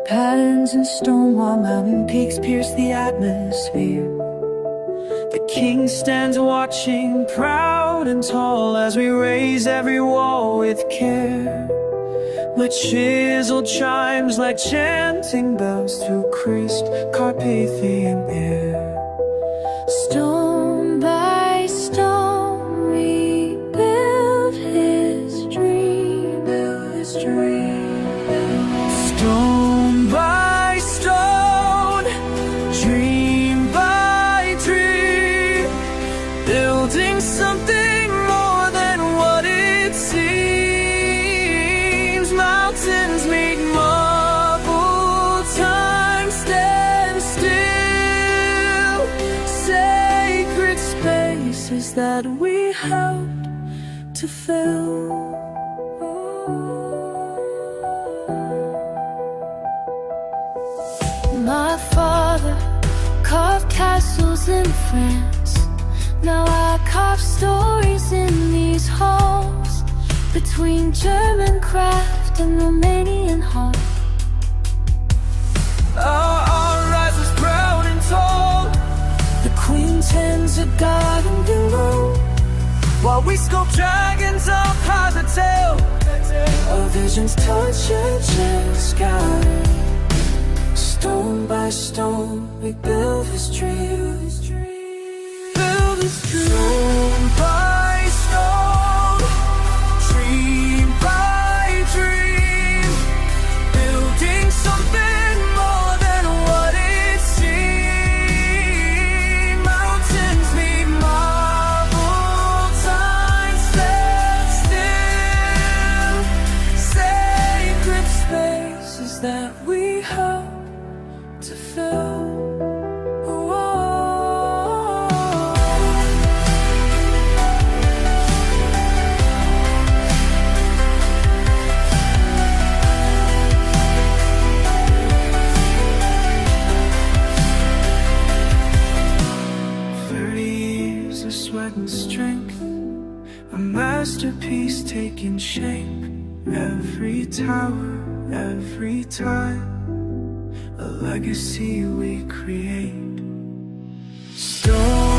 Patterns in stone while mountain peaks pierce the atmosphere. The king stands watching, proud and tall, as we raise every wall with care. My chisel chimes like chanting bells through crisp Carpathian air. Stone by stone we build his dream, build his dream. Stone by stone, dream by dream, building something more than what it seems. Mountains meet marble, time stands still. Sacred spaces that we helped to fill. My father carved castles in France. Now I carve stories in these halls, between German craft and Romanian heart. Our rise was proud and tall. The queen tends a garden below, while we sculpt dragons up high the tail. Our visions touch the sky. Stone by stone we build his dream. 30 years of sweat and strength, a masterpiece taking shape. Every tower, every tile, a legacy we create. Stone